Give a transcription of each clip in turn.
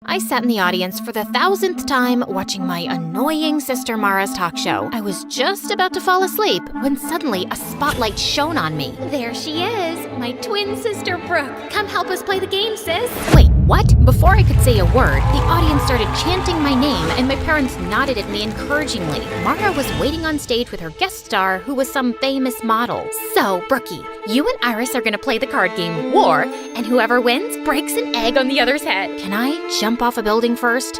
I sat in the audience for the 1000th time watching my annoying sister Mara's talk show. I was just about to fall asleep when suddenly a spotlight shone on me. There she is, my twin sister Brooke. Come help us play the game, sis. Wait, what? Before I could say a word, the audience started chanting my name and my parents nodded at me encouragingly. Mara was waiting on stage with her guest star, who was some famous model. So, Brookie, you and Iris are gonna play the card game War, and whoever wins breaks an egg on the other's head. Can I jump off a building first?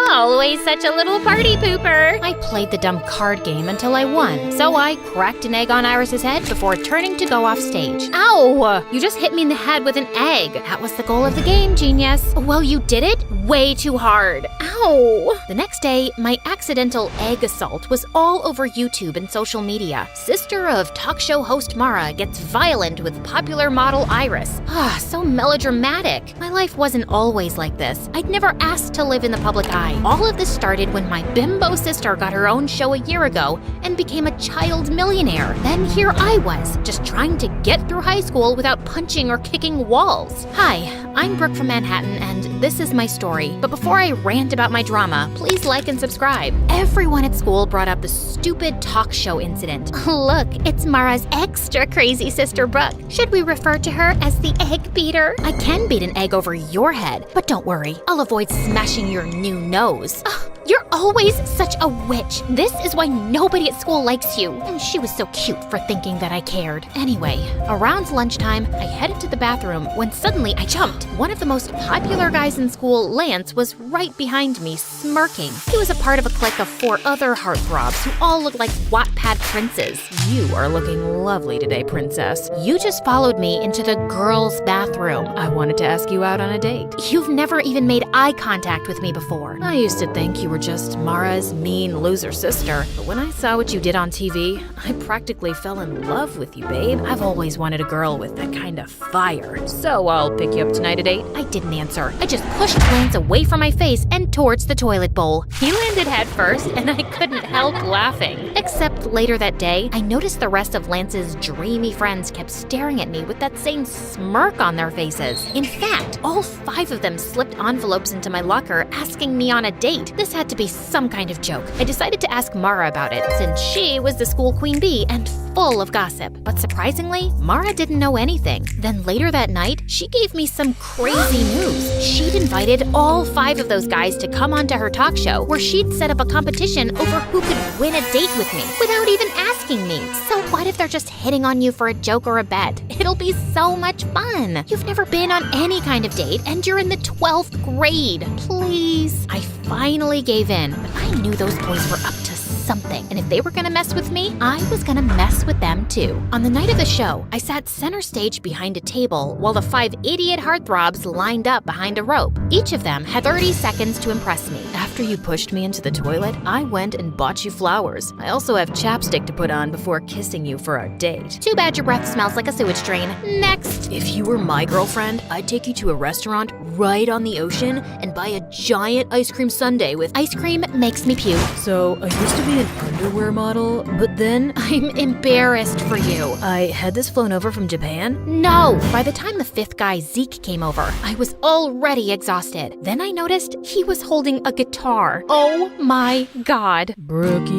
Always such a little party pooper. I played the dumb card game until I won, so I cracked an egg on Iris's head before turning to go off stage. Ow! You just hit me in the head with an egg. That was the goal of the game, genius. Well, you did it way too hard. Ow! The next day, my accidental egg assault was all over YouTube and social media. Sister of talk show host Mara gets violent with popular model Iris. So melodramatic. My life wasn't always like this. I'd never asked to live in the public eye. All of this started when my bimbo sister got her own show a year ago and became a child millionaire. Then here I was, just trying to get through high school without punching or kicking walls. Hi, I'm Brooke from Manhattan, and this is my story. But before I rant about my drama, please like and subscribe. Everyone at school brought up the stupid talk show incident. Look, it's Mara's extra crazy sister Brooke. Should we refer to her as the egg beater? I can beat an egg over your head, but don't worry, I'll avoid smashing your new nose. You're always such a witch. This is why nobody at school likes you. She was so cute for thinking that I cared. Anyway, around lunchtime, I headed to the bathroom when suddenly I jumped. One of the most popular guys in school, Lance, was right behind me, smirking. He was a part of a clique of 4 other heartthrobs who all looked like Wattpad princes. You are looking lovely today, princess. You just followed me into the girls' bathroom. I wanted to ask you out on a date. You've never even made eye contact with me before. I used to think you were just Mara's mean loser sister, but when I saw what you did on TV, I practically fell in love with you, babe. I've always wanted a girl with that kind of fire. So I'll pick you up tonight at 8. I didn't answer. I just pushed Lance away from my face and towards the toilet bowl. He landed head first, and I couldn't help laughing. Except later that day, I noticed the rest of Lance's dreamy friends kept staring at me with that same smirk on their faces. In fact, all 5 of them slipped envelopes into my locker asking me on a date. This had to be some kind of joke. I decided to ask Mara about it, since she was the school queen bee and full of gossip. But surprisingly, Mara didn't know anything. Then later that night, she gave me some crazy news. She'd invited all 5 of those guys to come onto her talk show, where she'd set up a competition over who could win a date with me without even asking me. So what if they're just hitting on you for a joke or a bet? It'll be so much fun. You've never been on any kind of date, and you're in the 12th grade. Please. I finally gave in, but I knew those boys were up to something, and if they were gonna mess with me, I was gonna mess with them too. On the night of the show, I sat center stage behind a table while the 5 idiot heartthrobs lined up behind a rope. Each of them had 30 seconds to impress me. After you pushed me into the toilet, I went and bought you flowers. I also have chapstick to put on before kissing you for our date. Too bad your breath smells like a sewage drain. Next! If you were my girlfriend, I'd take you to a restaurant right on the ocean and buy a giant ice cream sundae with ice cream makes me puke. So, I used to be an underwear model, but then I'm embarrassed for you. I had this flown over from Japan. No! By the time the 5th guy, Zeke, came over, I was already exhausted. Then I noticed he was holding a guitar. Oh my god. Brookie,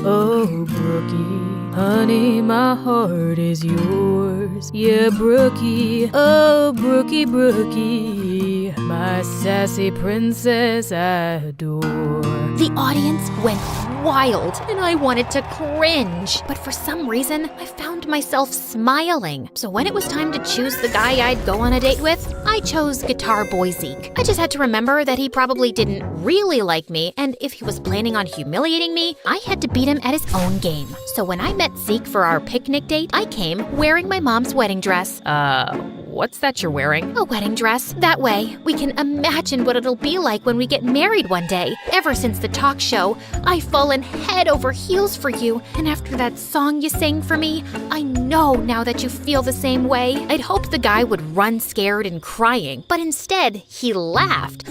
oh Brookie, honey, my heart is yours. Yeah, Brookie, oh Brookie, Brookie, my sassy princess I adore. The audience went wild, and I wanted to cringe. But for some reason, I found myself smiling. So when it was time to choose the guy I'd go on a date with, I chose Guitar Boy Zeke. I just had to remember that he probably didn't really like me, and if he was planning on humiliating me, I had to beat him at his own game. So when I met Zeke for our picnic date, I came wearing my mom's wedding dress. What's that you're wearing? A wedding dress. That way, we can imagine what it'll be like when we get married one day. Ever since the talk show, I've fallen head over heels for you, and after that song you sang for me, I know now that you feel the same way. I'd hoped the guy would run scared and crying, but instead, he laughed.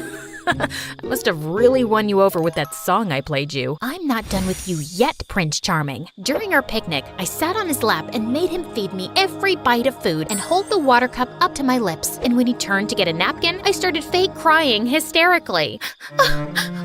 I must have really won you over with that song I played you. I'm not done with you yet, Prince Charming. During our picnic, I sat on his lap and made him feed me every bite of food and hold the water cup up to my lips. And when he turned to get a napkin, I started fake crying hysterically.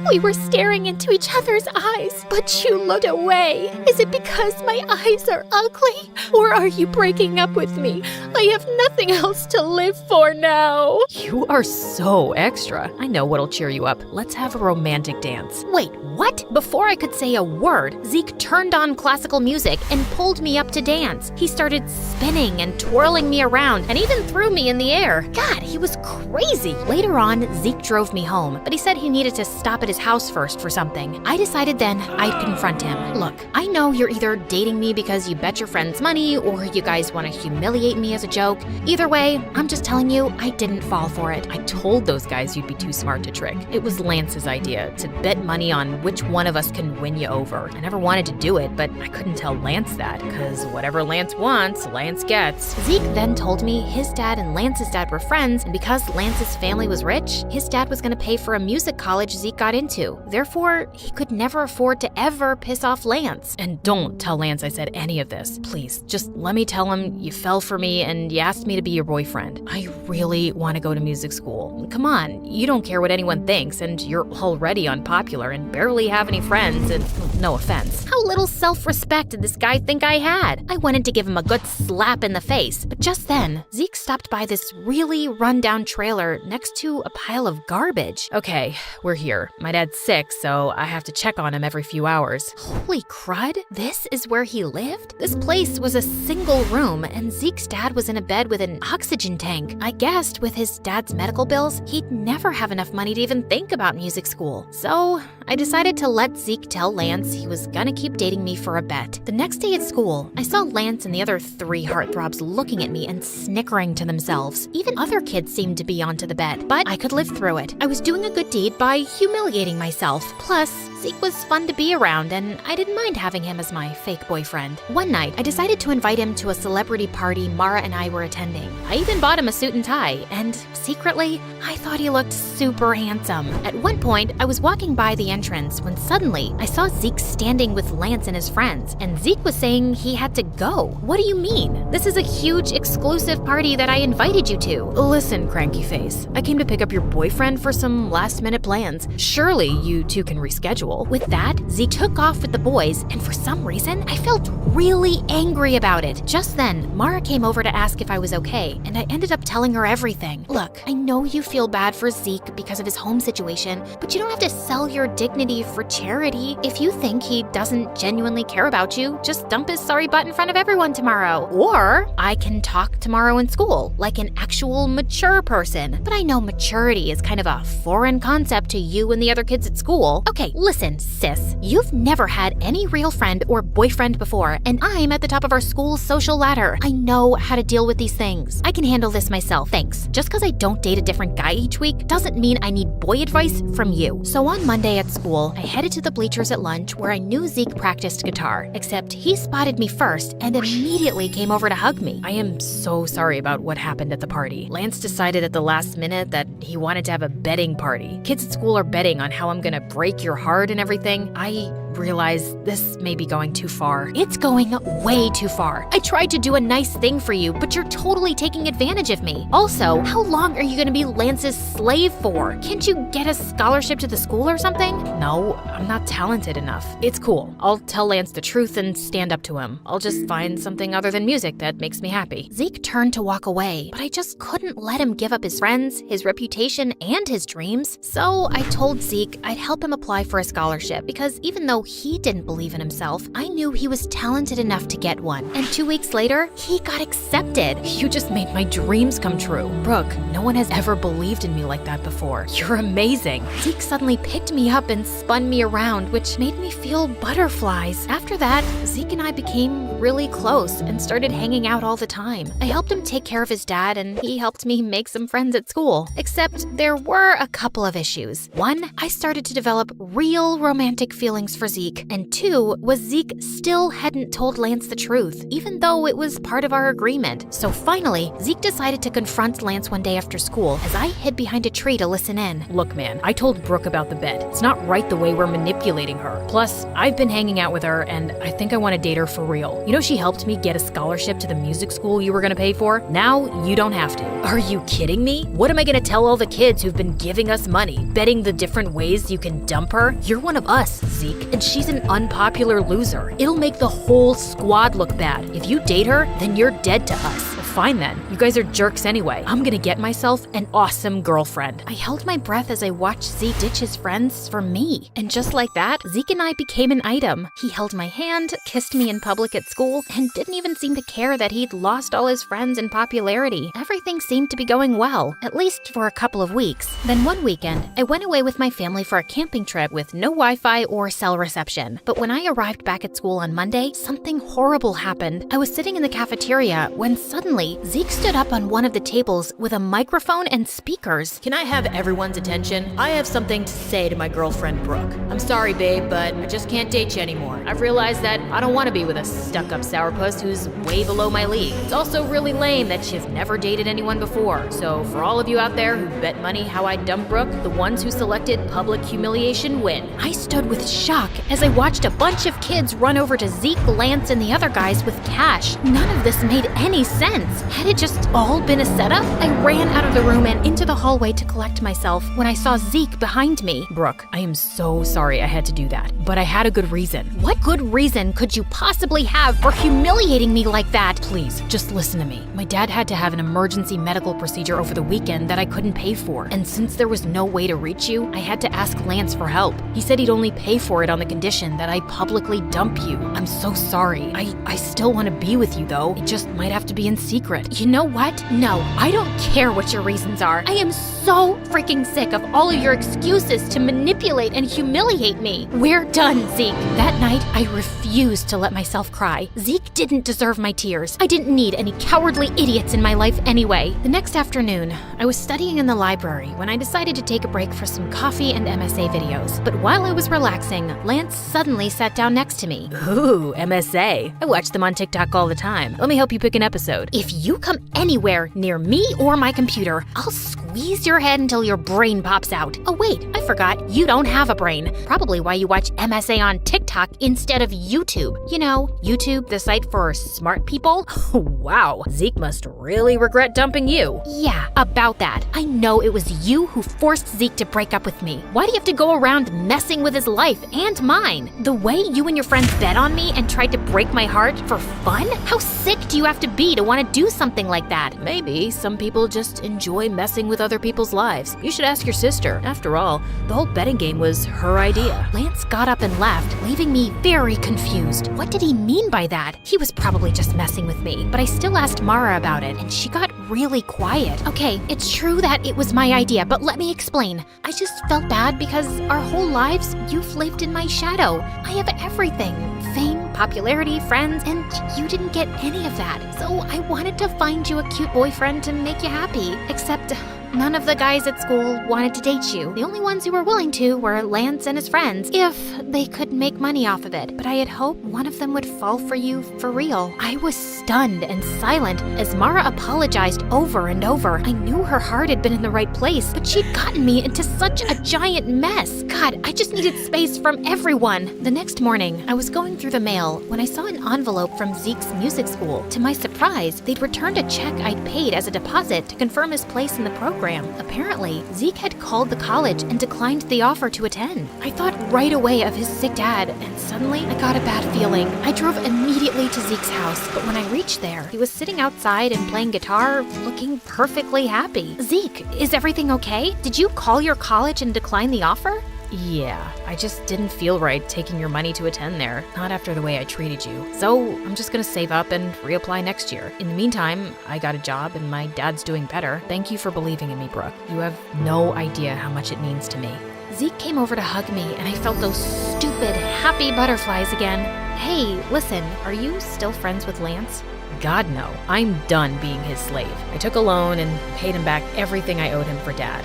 We were staring into each other's eyes, but you looked away. Is it because my eyes are ugly? Or are you breaking up with me? I have nothing else to live for now. You are so extra. I know what'll cheer you up. Let's have a romantic dance. Wait, what? Before I could say a word, Zeke turned on classical music and pulled me up to dance. He started spinning and twirling me around and even threw me in the air. God, he was crazy. Later on, Zeke drove me home, but he said he needed to stop at his house first for something. I decided then I'd confront him. Look, I know you're either dating me because you bet your friends money or you guys want to humiliate me as a joke. Either way, I'm just telling you, I didn't fall for it. I told those guys you'd be too smart to trick. It was Lance's idea to bet money on which one of us can win you over. I never wanted to do it, but I couldn't tell Lance that, because whatever Lance wants, Lance gets. Zeke then told me his dad and Lance's dad were friends, and because Lance's family was rich, his dad was going to pay for a music college Zeke got into. Therefore, he could never afford to ever piss off Lance. And don't tell Lance I said any of this. Please, just let me tell him you fell for me and you asked me to be your boyfriend. I really want to go to music school. Come on, you don't care what anyone thinks, and you're already unpopular and barely have any friends, and no offense. How little self-respect did this guy think I had? I wanted to give him a good slap in the face, but just then, Zeke stopped by this really run-down trailer next to a pile of garbage. Okay, we're here. My dad's sick, so I have to check on him every few hours. Holy crud, this is where he lived? This place was a single room, and Zeke's dad was in a bed with an oxygen tank. I guessed with his dad's medical bills, he'd never have enough money to even think about music school. So I decided to let Zeke tell Lance he was gonna keep dating me for a bet. The next day at school, I saw Lance and the other 3 heartthrobs looking at me and snickering to themselves. Even other kids seemed to be onto the bet, but I could live through it. I was doing a good deed by humiliating myself. Plus, Zeke was fun to be around, and I didn't mind having him as my fake boyfriend. One night, I decided to invite him to a celebrity party Mara and I were attending. I even bought him a suit and tie, and secretly, I thought he looked super handsome. At one point, I was walking by the entrance when suddenly I saw Zeke standing with Lance and his friends, and Zeke was saying he had to go. What do you mean? This is a huge exclusive party that I invited you to. Listen, cranky face, I came to pick up your boyfriend for some last-minute plans. Surely you two can reschedule. With that, Zeke took off with the boys, and for some reason, I felt really angry about it. Just then, Mara came over to ask if I was okay, and I ended up telling her everything. Look, I know you feel bad for Zeke because of his home situation, but you don't have to sell your dignity for charity. If you think he doesn't genuinely care about you, just dump his sorry butt in front of everyone tomorrow. Or I can talk tomorrow in school, like an actual mature person. But I know maturity is kind of a foreign concept to you and the other kids at school. Okay, listen, sis. You've never had any real friend or boyfriend before, and I'm at the top of our school's social ladder. I know how to deal with these things. I can handle this myself, thanks. Just because I don't date a different guy each week doesn't mean I need boy advice from you. So on Monday at school, I headed to the bleachers at lunch where I knew Zeke practiced guitar, except he spotted me first and immediately came over to hug me. I am so sorry about what happened at the party. Lance decided at the last minute that he wanted to have a betting party. Kids at school are betting on how I'm gonna break your heart and everything. I realize this may be going too far. It's going way too far. I tried to do a nice thing for you, but you're totally taking advantage of me. Also, how long are you gonna be Lance's slave for? Can't you get a scholarship to the school or something? No, I'm not talented enough. It's cool. I'll tell Lance the truth and stand up to him. I'll just find something other than music that makes me happy. Zeke turned to walk away, but I just couldn't let him give up his friends, his reputation, and his dreams. So I told Zeke I'd help him apply for a scholarship because even though he didn't believe in himself, I knew he was talented enough to get one. And 2 weeks later, he got accepted. You just made my dreams come true. Brooke, no one has ever believed in me like that before. You're amazing. Zeke suddenly picked me up and spun me around, which made me feel butterflies. After that, Zeke and I became really close and started hanging out all the time. I helped him take care of his dad, and he helped me make some friends at school. Except there were a couple of issues. One, I started to develop real romantic feelings for Zeke, and 2 was Zeke still hadn't told Lance the truth, even though it was part of our agreement. So finally, Zeke decided to confront Lance one day after school as I hid behind a tree to listen in. Look, man, I told Brooke about the bet. It's not right the way we're manipulating her. Plus, I've been hanging out with her, and I think I want to date her for real. You know, she helped me get a scholarship to the music school you were going to pay for. Now, you don't have to. Are you kidding me? What am I going to tell all the kids who've been giving us money, betting the different ways you can dump her? You're one of us, Zeke, and she's an unpopular loser. It'll make the whole squad look bad. If you date her, then you're dead to us. Fine then. You guys are jerks anyway. I'm gonna get myself an awesome girlfriend. I held my breath as I watched Zeke ditch his friends for me. And just like that, Zeke and I became an item. He held my hand, kissed me in public at school, and didn't even seem to care that he'd lost all his friends in popularity. Everything seemed to be going well, at least for a couple of weeks. Then one weekend, I went away with my family for a camping trip with no Wi-Fi or cell reception. But when I arrived back at school on Monday, something horrible happened. I was sitting in the cafeteria when suddenly Zeke stood up on one of the tables with a microphone and speakers. Can I have everyone's attention? I have something to say to my girlfriend, Brooke. I'm sorry, babe, but I just can't date you anymore. I've realized that I don't want to be with a stuck-up sourpuss who's way below my league. It's also really lame that you've never dated anyone before. So for all of you out there who bet money how I dump Brooke, the ones who selected public humiliation win. I stood with shock as I watched a bunch of kids run over to Zeke, Lance, and the other guys with cash. None of this made any sense. Had it just all been a setup? I ran out of the room and into the hallway to collect myself when I saw Zeke behind me. Brooke, I am so sorry I had to do that, but I had a good reason. What good reason could you possibly have for humiliating me like that? Please, just listen to me. My dad had to have an emergency medical procedure over the weekend that I couldn't pay for, and since there was no way to reach you, I had to ask Lance for help. He said he'd only pay for it on the condition that I publicly dump you. I'm so sorry. I still want to be with you, though. It just might have to be in secret. You know what? No, I don't care what your reasons are. I am so freaking sick of all of your excuses to manipulate and humiliate me. We're done, Zeke. That night, I refused to let myself cry. Zeke didn't deserve my tears. I didn't need any cowardly idiots in my life anyway. The next afternoon, I was studying in the library when I decided to take a break for some coffee and MSA videos. But while I was relaxing, Lance suddenly sat down next to me. Ooh, MSA. I watch them on TikTok all the time. Let me help you pick an episode. If you come anywhere near me or my computer, I'll squeeze your head until your brain pops out. Oh wait, I forgot, you don't have a brain. Probably why you watch MSA on TikTok instead of YouTube. You know, YouTube, the site for smart people. Wow, Zeke must really regret dumping you. Yeah, about that. I know it was you who forced Zeke to break up with me. Why do you have to go around messing with his life and mine? The way you and your friends bet on me and tried to break my heart for fun? How sick do you have to be to want to do something like that? Maybe some people just enjoy messing with other people's lives. You should ask your sister. After all, the whole betting game was her idea. Lance got up and left, leaving me very confused. What did he mean by that? He was probably just messing with me, but I still asked Mara about it, and she got really quiet. Okay, it's true that it was my idea, but let me explain. I just felt bad because our whole lives, you've lived in my shadow. I have everything. Fame, popularity, friends, and you didn't get any of that. So I wanted to find you a cute boyfriend to make you happy. Except none of the guys at school wanted to date you. The only ones who were willing to were Lance and his friends, if they could make money off of it. But I had hoped one of them would fall for you for real. I was stunned and silent as Mara apologized over and over. I knew her heart had been in the right place, but she'd gotten me into such a giant mess. God, I just needed space from everyone. The next morning, I was going through the mail when I saw an envelope from Zeke's music school. To my surprise, they'd returned a check I'd paid as a deposit to confirm his place in the program. Apparently, Zeke had called the college and declined the offer to attend. I thought right away of his sick dad, and suddenly I got a bad feeling. I drove immediately to Zeke's house, but when I reached there, he was sitting outside and playing guitar, looking perfectly happy. Zeke, is everything okay? Did you call your college and decline the offer? Yeah, I just didn't feel right taking your money to attend there, not after the way I treated you. So I'm just gonna save up and reapply next year. In the meantime, I got a job and my dad's doing better. Thank you for believing in me, Brooke. You have no idea how much it means to me. Zeke came over to hug me, and I felt those stupid, happy butterflies again. Hey, listen, are you still friends with Lance? God, no. I'm done being his slave. I took a loan and paid him back everything I owed him for Dad.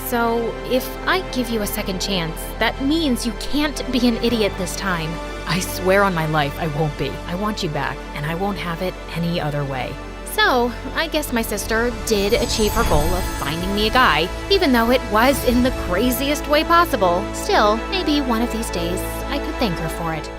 So, if I give you a second chance, that means you can't be an idiot this time. I swear on my life I won't be. I want you back, and I won't have it any other way. So, I guess my sister did achieve her goal of finding me a guy, even though it was in the craziest way possible. Still, maybe one of these days I could thank her for it.